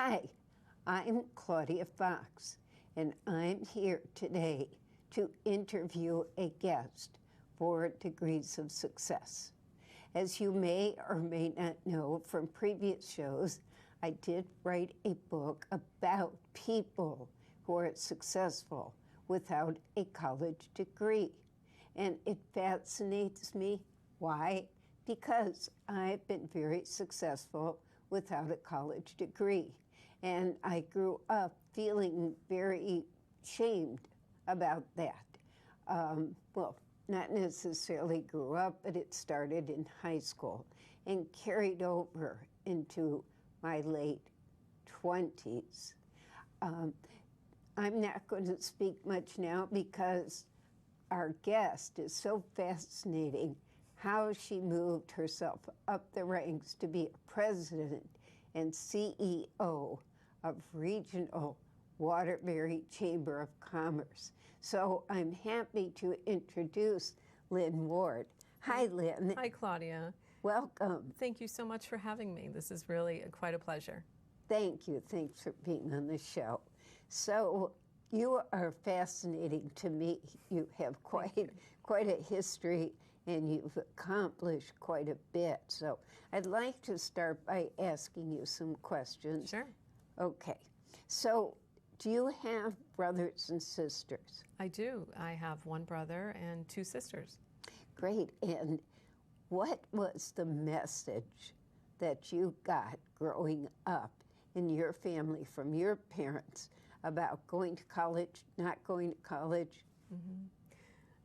Hi, I'm Claudia Fox, and I'm here today to interview a guest for Degrees of Success. As you may or may not know from previous shows, I did write a book about people who are successful without a college degree. And it fascinates me. Why? Because I've been very successful without a college degree. And I grew up feeling very shamed about that. Well, not necessarily grew up, but it started in high school and carried over into my late 20s. I'm not going to speak much now because our guest is so fascinating how she moved herself up the ranks to be a president and CEO of Regional Waterbury Chamber of Commerce. So I'm happy to introduce Lynn Ward. Hi, Lynn. Hi, Claudia. Welcome. Thank you so much for having me. This is really quite a pleasure. Thank you. Thanks for being on the show. So you are fascinating to me. You have quite a history, and you've accomplished quite a bit. So I'd like to start by asking you some questions. Sure. Okay. So do you have brothers and sisters? I do. I have one brother and two sisters. Great. And what was the message that you got growing up in your family from your parents about going to college, not going to college? Mm-hmm.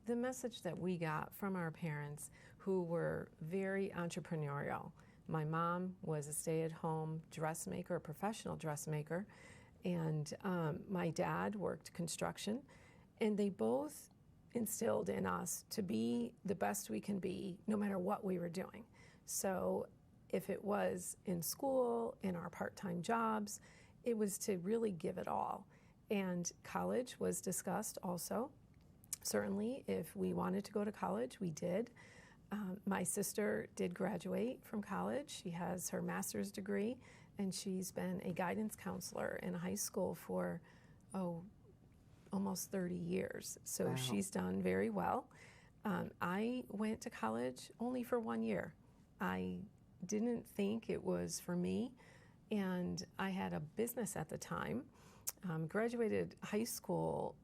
The message that we got from our parents, who were very entrepreneurial. My mom was a stay-at-home dressmaker, a professional dressmaker, and my dad worked construction, and they both instilled in us to be the best we can be no matter what we were doing. So if it was in school, in our part-time jobs, it was to really give it all. And college was discussed also. Certainly, if we wanted to go to college, we did. My sister did graduate from college. She has her master's degree, and she's been a guidance counselor in high school for, almost 30 years. So Wow. She's done very well. I went to college only for 1 year. I didn't think it was for me, and I had a business at the time. Graduated high school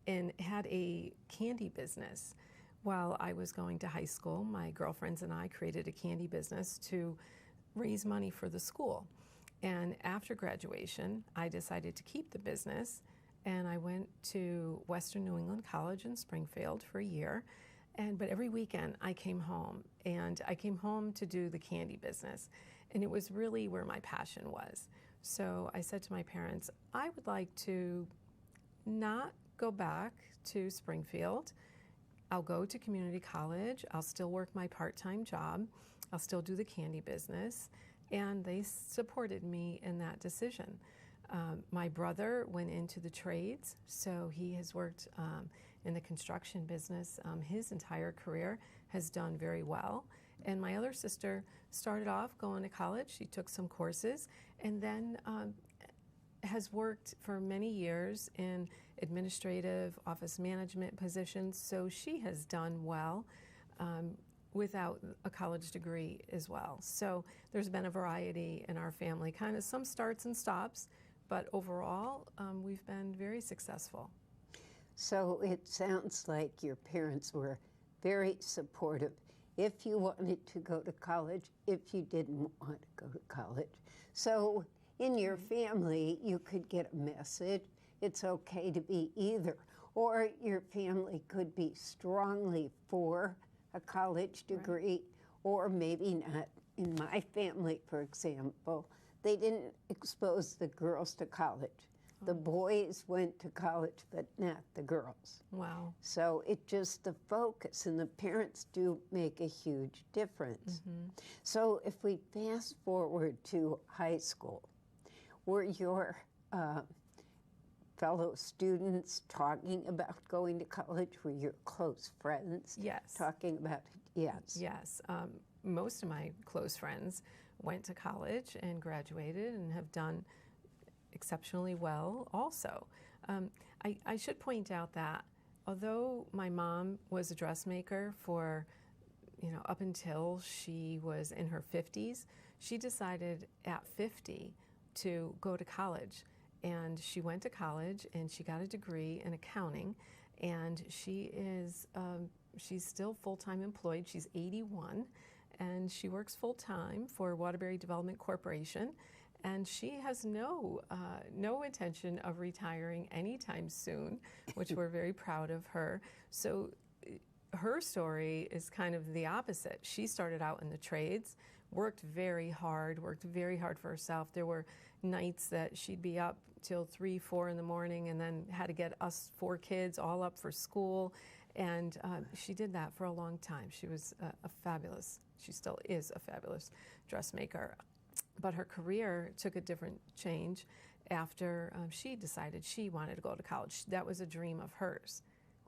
and had a candy business. While I was going to high school, my girlfriends and I created a candy business to raise money for the school. And after graduation, I decided to keep the business, and I went to Western New England College in Springfield for a year. But every weekend I came home, and I came home to do the candy business. And it was really where my passion was. So I said to my parents, I would like to not go back to Springfield. I'll go to community college. I'll still work my part-time job. I'll still do the candy business. And they supported me in that decision. My brother went into the trades, so he has worked in the construction business his entire career, has done very well. And my other sister started off going to college. She took some courses, and then has worked for many years in administrative office management positions, so she has done well without a college degree as well. So there's been a variety in our family, kind of some starts and stops, but overall we've been very successful. So it sounds like your parents were very supportive if you wanted to go to college, if you didn't want to go to college. So in your family, you could get a message, it's okay to be either. Or your family could be strongly for a college degree, right, or maybe not. In my family, for example, they didn't expose the girls to college. The boys went to college, but not the girls. Wow. So it just, the focus, and the parents do make a huge difference. Mm-hmm. So if we fast forward to high school, were your fellow students talking about going to college? Were your close friends Yes. talking about it? Yes. Yes. Most of my close friends went to college and graduated and have done exceptionally well also. I should point out that although my mom was a dressmaker for, up until she was in her 50s, she decided at 50 to go to college. And she went to college and she got a degree in accounting, and she's still full-time employed. She's 81 and she works full-time for Waterbury Development Corporation, and she has no intention of retiring anytime soon, which we're very proud of her. So her story is kind of the opposite. She started out in the trades, worked very hard for herself. There were nights that she'd be up till 3, 4 in the morning, and then had to get us 4 kids all up for school. And she did that for a long time. She was she still is a fabulous dressmaker. But her career took a different change after she decided she wanted to go to college. That was a dream of hers.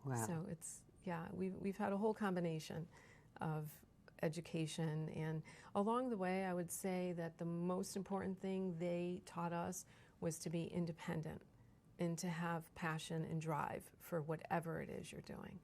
Wow. So we've had a whole combination of education, and along the way I would say that the most important thing they taught us was to be independent and to have passion and drive for whatever it is you're doing.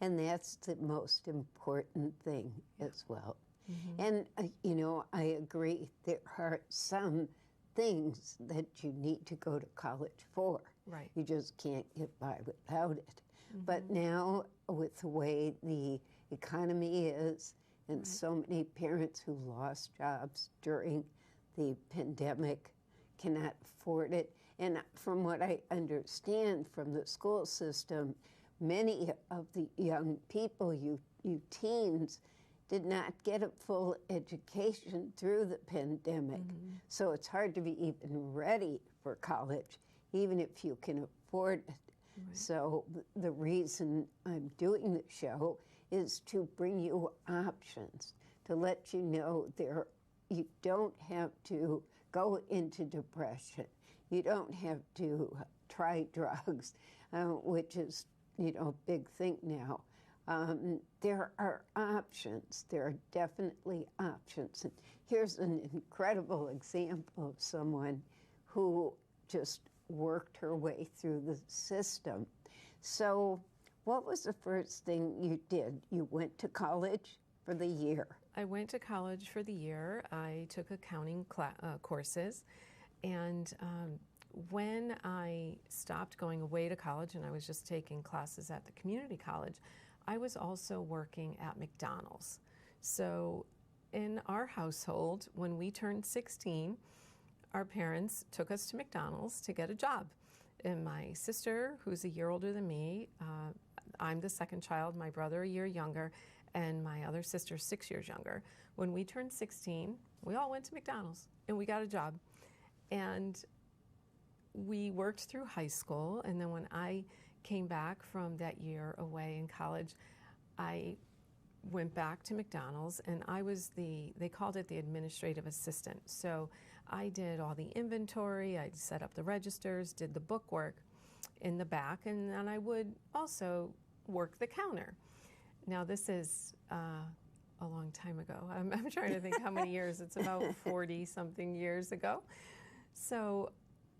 And that's the most important thing as well. Mm-hmm. And, I agree. There are some things that you need to go to college for. Right. You just can't get by without it. Mm-hmm. But now, with the way the economy is, and Right. so many parents who lost jobs during the pandemic cannot afford it. And from what I understand from the school system, many of the young people, you teens, did not get a full education through the pandemic. Mm-hmm. So it's hard to be even ready for college, even if you can afford it. Right. So the reason I'm doing the show is to bring you options, to let you know you don't have to go into depression. You don't have to try drugs, which is, a big thing now. There are options. There are definitely options. And here's an incredible example of someone who just worked her way through the system. So what was the first thing you did? You went to college for the year. I went to college for the year. I took accounting courses, and when I stopped going away to college and I was just taking classes at the community college, I was also working at McDonald's. So in our household, when we turned 16, our parents took us to McDonald's to get a job. And my sister, who's a year older than me, I'm the second child, my brother a year younger, and my other sister 6 years younger. When we turned 16, we all went to McDonald's and we got a job. And we worked through high school, and then when I came back from that year away in college, I went back to McDonald's, and I was they called it the administrative assistant. So I did all the inventory, I set up the registers, did the book work in the back, and then I would also work the counter. Now this is a long time ago. I'm trying to think how many years. It's about 40-something years ago. So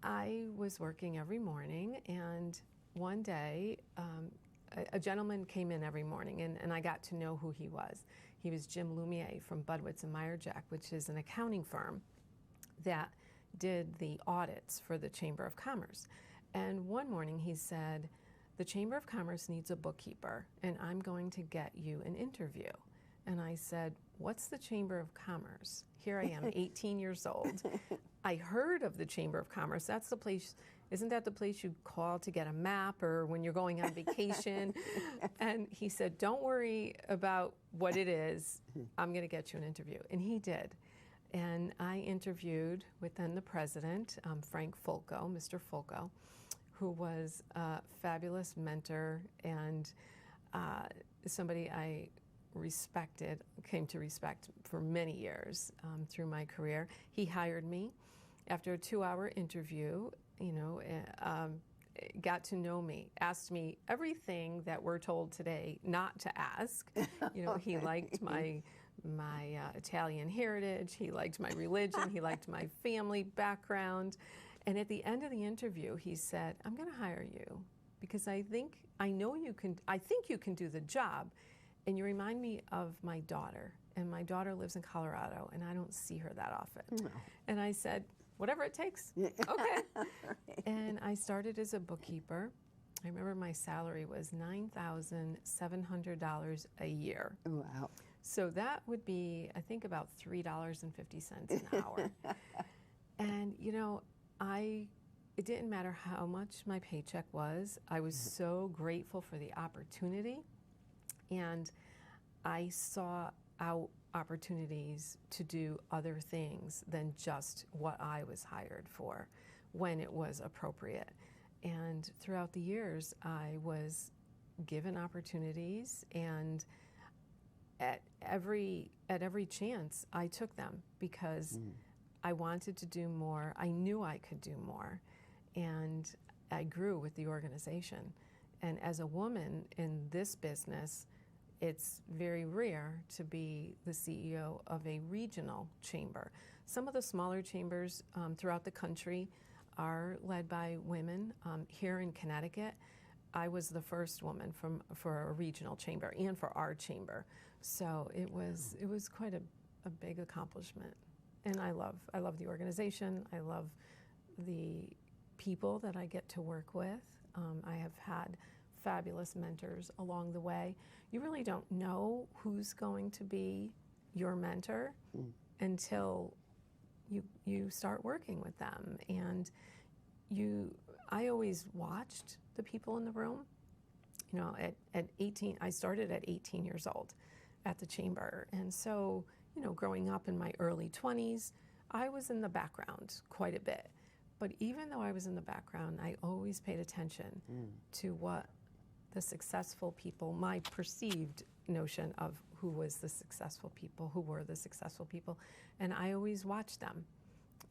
I was working every morning, and one day a gentleman came in every morning, and I got to know who he was. He was Jim Lumiere from Budwitz and Meyerjack, which is an accounting firm that did the audits for the Chamber of Commerce. And one morning he said, "The Chamber of Commerce needs a bookkeeper, and I'm going to get you an interview." And I said, "What's the Chamber of Commerce?" Here I am, 18 years old. I heard of the Chamber of Commerce. That's the place, isn't that the place you call to get a map or when you're going on vacation? And he said, "Don't worry about what it is. I'm going to get you an interview." And he did. And I interviewed with then the president, Frank Fulco, Mr. Fulco, who was a fabulous mentor and somebody I came to respect for many years through my career. He hired me after a 2-hour interview, got to know me, asked me everything that we're told today not to ask. He liked my Italian heritage, he liked my religion, he liked my family background, And at the end of the interview, he said, I'm going to hire you because I think you can do the job. And you remind me of my daughter. And my daughter lives in Colorado, and I don't see her that often. No. And I said, whatever it takes. Okay. And I started as a bookkeeper. I remember my salary was $9,700 a year. Wow. So that would be, I think, about $3.50 an hour. And, you know, it didn't matter how much my paycheck was. I was so grateful for the opportunity. And I saw out opportunities to do other things than just what I was hired for when it was appropriate. And throughout the years, I was given opportunities, and at every chance, I took them because I wanted to do more. I knew I could do more, and I grew with the organization. And as a woman in this business, it's very rare to be the CEO of a regional chamber. Some of the smaller chambers throughout the country are led by women. Here in Connecticut, I was the first woman for a regional chamber and for our chamber. So it was quite a big accomplishment. And I love the organization. I love the people that I get to work with. I have had fabulous mentors along the way. You really don't know who's going to be your mentor until you start working with them. And I always watched the people in the room. You know, at 18, I started at 18 years old at the chamber. And so, you know, growing up in my early 20s, I was in the background quite a bit. But even though I was in the background, I always paid attention to what the successful people, my perceived notion of who was the successful people, who were the successful people, and I always watched them.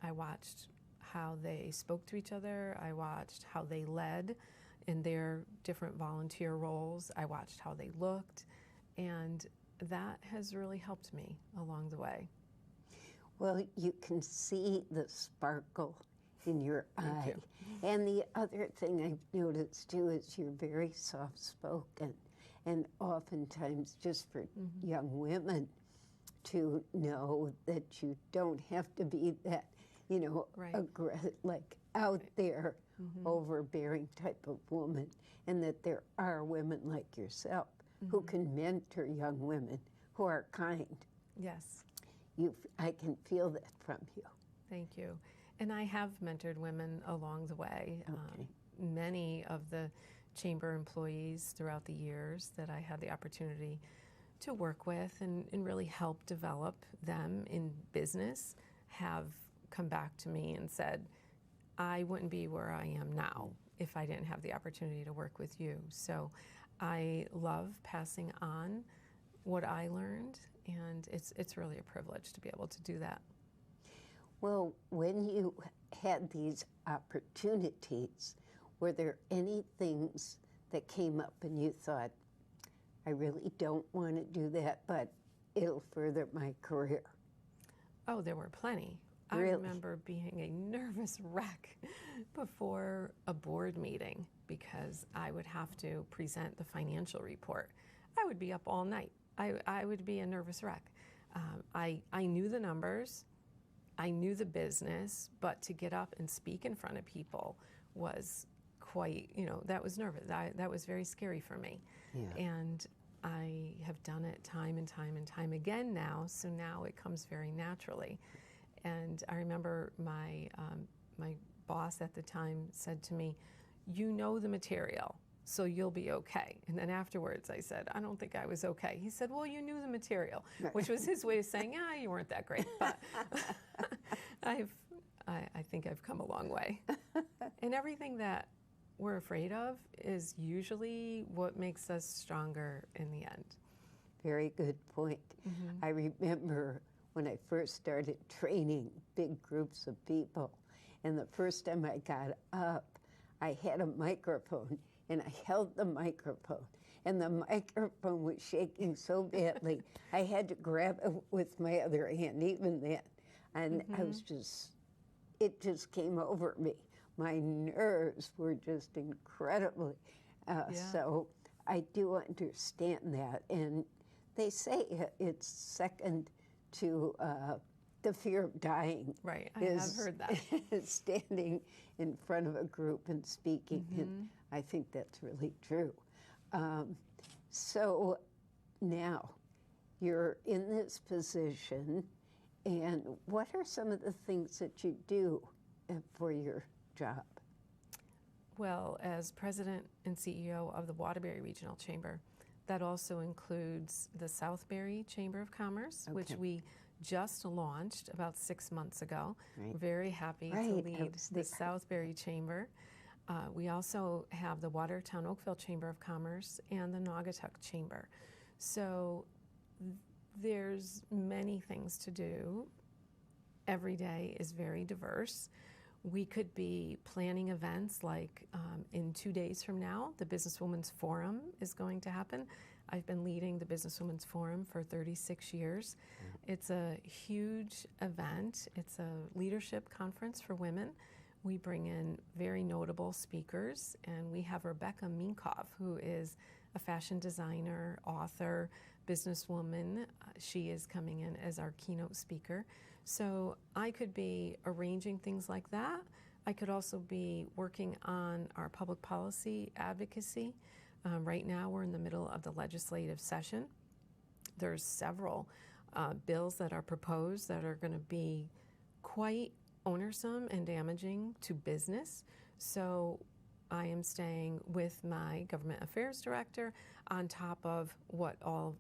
I watched how they spoke to each other. I watched how they led in their different volunteer roles. I watched how they looked, and that has really helped me along the way. Well, you can see the sparkle in your Thank eye. you. And the other thing I've noticed too is you're very soft-spoken, and oftentimes just for young women to know that you don't have to be that, you know, Right. like out there, overbearing type of woman, and that there are women like yourself who can mentor young women who are kind. Yes. I can feel that from you. Thank you. And I have mentored women along the way. Okay. Many of the chamber employees throughout the years that I had the opportunity to work with and really help develop them in business have come back to me and said, I wouldn't be where I am now if I didn't have the opportunity to work with you. So I love passing on what I learned, and it's really a privilege to be able to do that. Well, when you had these opportunities, were there any things that came up and you thought, I really don't want to do that, but it'll further my career? Oh, there were plenty. Really? I remember being a nervous wreck before a board meeting because I would have to present the financial report. I would be up all night. I would be a nervous wreck. I knew the numbers. I knew the business, but to get up and speak in front of people was quite, you know, that was nervous. That was very scary for me. Yeah. And I have done it time and time and time again now, so now it comes very naturally. And I remember my boss at the time said to me, you know the material, so you'll be okay. And then afterwards I said, I don't think I was okay. He said, well, you knew the material, which was his way of saying, you weren't that great. But I think I've come a long way. And everything that we're afraid of is usually what makes us stronger in the end. Very good point. I remember when I first started training big groups of people, and the first time I got up, I had a microphone, and I held the microphone, and the microphone was shaking so badly, I had to grab it with my other hand, even then. And I was just it just came over me. My nerves were just incredibly. So I do understand that. And they say it's second to the fear of dying. Right, I have heard that. Standing in front of a group and speaking. And I think that's really true. So now you're in this position, and what are some of the things that you do for your job? Well, as president and CEO of the Waterbury Regional Chamber, that also includes the Southbury Chamber of Commerce, which we just launched about 6 months ago. We're very happy to lead the Southbury Chamber. We also have the Watertown Oakville Chamber of Commerce and the Naugatuck Chamber. So there's many things to do. Every day is very diverse. We could be planning events like in 2 days from now, the Businesswomen's Forum is going to happen. I've been leading the Businesswomen's Forum for 36 years. It's a huge event. It's a leadership conference for women. We bring in very notable speakers, and we have Rebecca Minkoff, who is a fashion designer, author, businesswoman. She is coming in as our keynote speaker. So I could be arranging things like that. I could also be working on our public policy advocacy. Right now we're in the middle of the legislative session. There's several bills that are proposed that are going to be quite onersome and damaging to business. So I am staying with my government affairs director on top of what all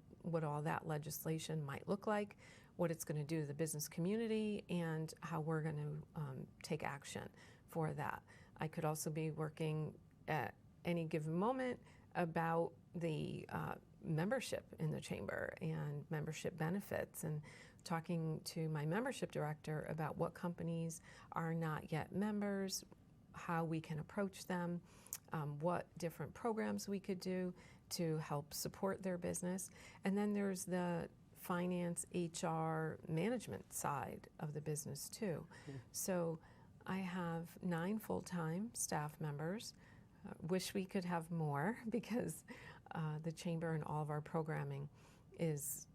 that legislation might look like, what it's going to do to the business community, and how we're going to take action for that. I could also be working at any given moment about the membership in the chamber and membership benefits, and talking to my membership director about what companies are not yet members, how we can approach them, what different programs we could do to help support their business. And then there's the finance, HR, management side of the business too. So I have 9 full-time staff members. Wish we could have more, because the chamber and all of our programming is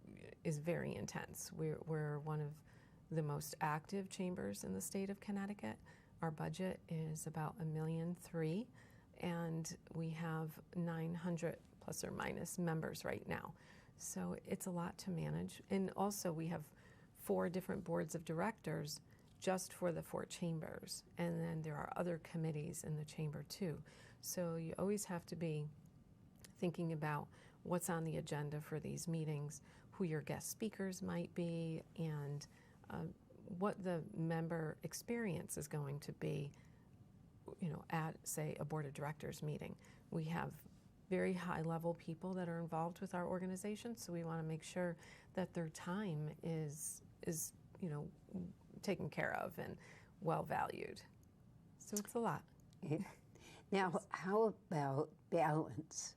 very intense. We're one of the most active chambers in the state of Connecticut. Our budget is about $1.3 million, and we have 900 plus or minus members right now. So it's a lot to manage. And also we have 4 different boards of directors just for the 4 chambers. And then there are other committees in the chamber too. So you always have to be thinking about what's on the agenda for these meetings, who your guest speakers might be, and what the member experience is going to be, at, say, a board of directors meeting. We have very high-level people that are involved with our organization, so we want to make sure that their time is taken care of and well valued. So it's a lot. Now, how about balance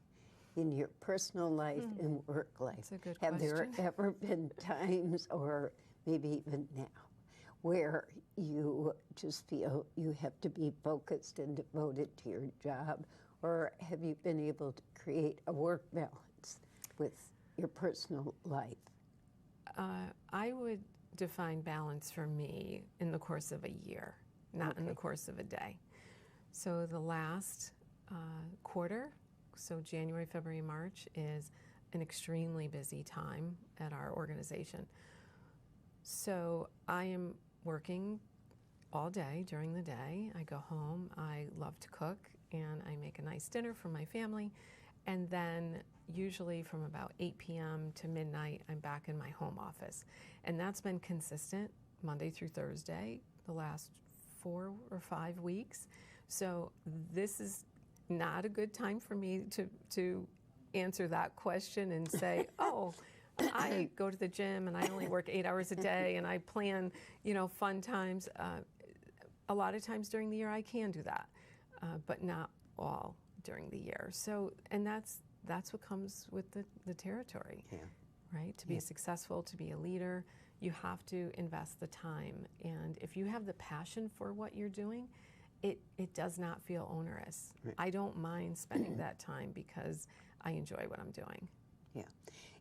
in your personal life and work life? That's a good Have question. there ever been times, or maybe even now, where you just feel you have to be focused and devoted to your job? Or have you been able to create a work balance with your personal life? I would define balance for me in the course of a year, not in the course of a day. So the last quarter, so January, February, March, is an extremely busy time at our organization. So I am working all day during the day. I go home, I love to cook, and I make a nice dinner for my family. And then usually from about 8 p.m. to midnight, I'm back in my home office. And that's been consistent Monday through Thursday, the last 4 or 5 weeks. So this is not a good time for me to answer that question and say, oh, I go to the gym and I only work 8 hours a day and I plan, fun times. A lot of times during the year I can do that, but not all during the year. So, and that's what comes with the territory. Yeah. right? To be successful, to be a leader, you have to invest the time. And if you have the passion for what you're doing, it does not feel onerous. Right. I don't mind spending that time because I enjoy what I'm doing. Yeah.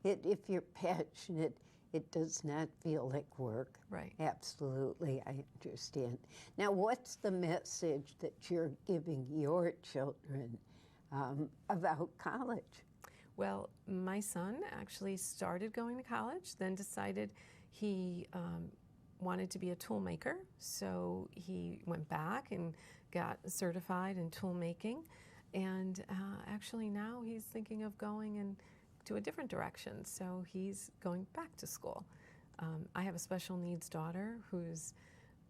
If you're passionate, it does not feel like work. Right. Absolutely, I understand. Now, what's the message that you're giving your children about college? Well, my son actually started going to college, then decided he wanted to be a tool maker. So he went back and got certified in tool making. And actually now he's thinking of going into a different direction. So he's going back to school. I have a special needs daughter who's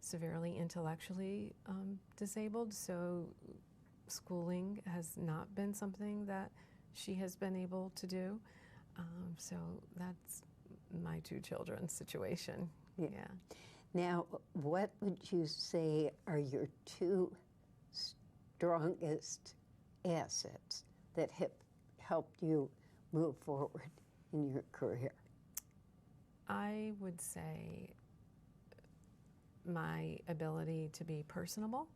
severely intellectually disabled. So schooling has not been something that she has been able to do. So that's my two children's situation. Yeah. Now, what would you say are your two strongest assets that have helped you move forward in your career? I would say my ability to be personable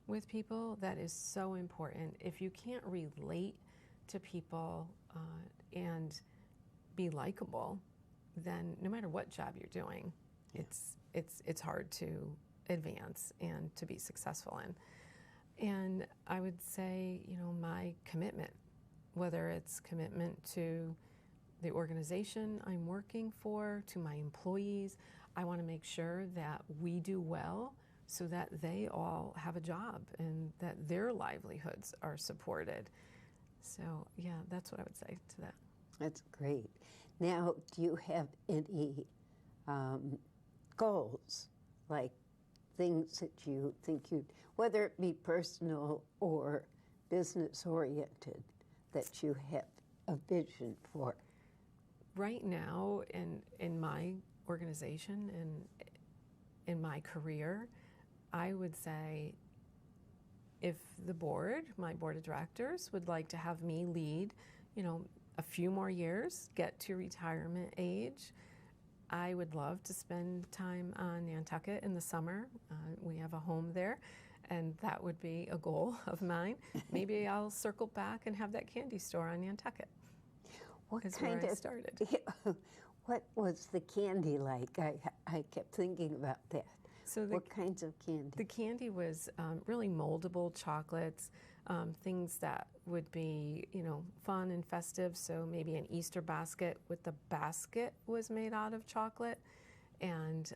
with people. That is so important. If you can't relate to people and be likable, then no matter what job you're doing, it's hard to advance and to be successful in. And I would say, my commitment, whether it's commitment to the organization I'm working for, to my employees, I want to make sure that we do well so that they all have a job and that their livelihoods are supported. So, yeah, that's what I would say to that. That's great. Now, do you have any goals, like things that you think whether it be personal or business-oriented, that you have a vision for? Right now, in my organization and in my career, I would say if my board of directors would like to have me lead, a few more years, get to retirement age, I would love to spend time on Nantucket in the summer. We have a home there, and that would be a goal of mine. Maybe I'll circle back and have that candy store on Nantucket. What is kind where I of started. What was the candy like? I kept thinking about that. So what kinds of candy? The candy was really moldable chocolates, things that would be, fun and festive. So maybe an Easter basket with the basket was made out of chocolate and,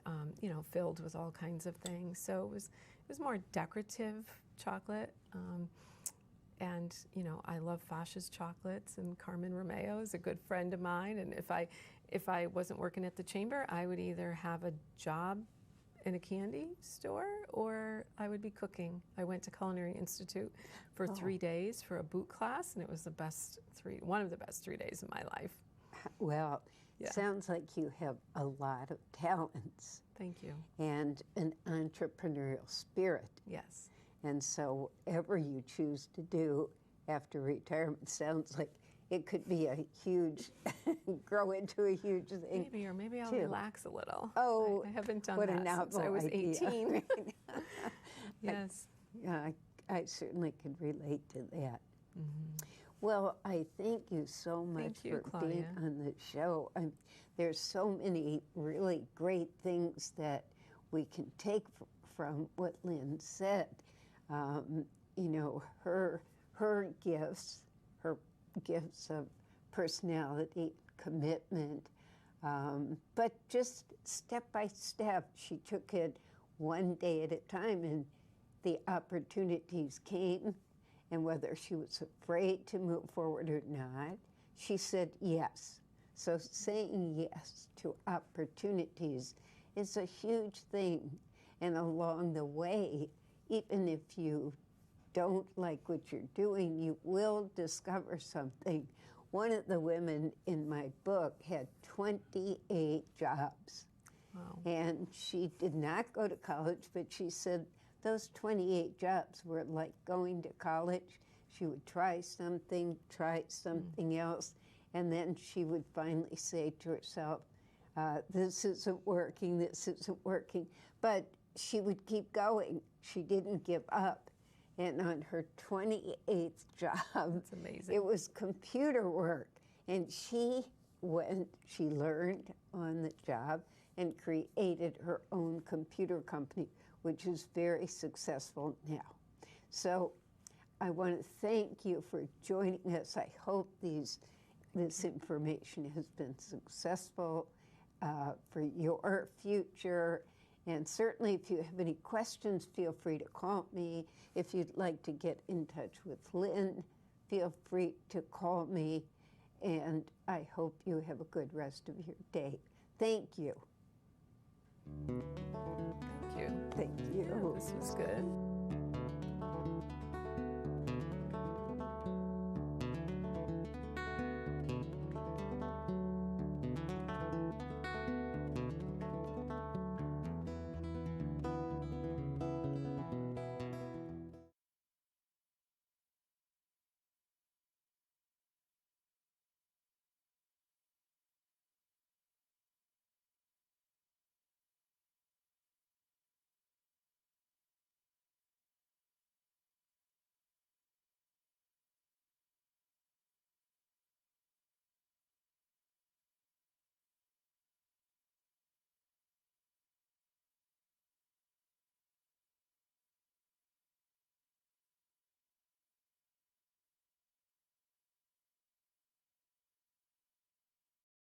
filled with all kinds of things. So it was more decorative chocolate. And, I love Foch's chocolates, and Carmen Romeo is a good friend of mine. And if I wasn't working at the chamber, I would either have a job in a candy store or I would be cooking. I went to Culinary Institute for 3 days for a boot class, and it was one of the best 3 days of my life. Well, Yeah. Sounds like you have a lot of talents. Thank you. And an entrepreneurial spirit. Yes. And so whatever you choose to do after retirement sounds like it could be a huge, grow into a huge thing. Maybe I'll too. relax a little. Oh, I haven't done what a that since novel I was idea. 18. Yes. Yeah, I certainly could relate to that. Mm-hmm. Well, I thank you so much Thank you, for being Claudia. on the show. There's so many really great things that we can take from what Lynn said. Her gifts of personality, commitment, but just step by step, she took it one day at a time, and the opportunities came, and whether she was afraid to move forward or not, she said yes. So saying yes to opportunities is a huge thing, and along the way, even if you don't like what you're doing, you will discover something. One of the women in my book had 28 jobs. Wow. And she did not go to college, but she said those 28 jobs were like going to college. She would try something else, And then she would finally say to herself, this isn't working, this isn't working. But she would keep going. She didn't give up. And on her 28th job, That's amazing. it was computer work. And she learned on the job and created her own computer company, which is very successful now. So I want to thank you for joining us. I hope this information has been successful for your future. And certainly if you have any questions, feel free to call me. If you'd like to get in touch with Lynn, feel free to call me. And I hope you have a good rest of your day. Thank you. Thank you. Thank you. This was good.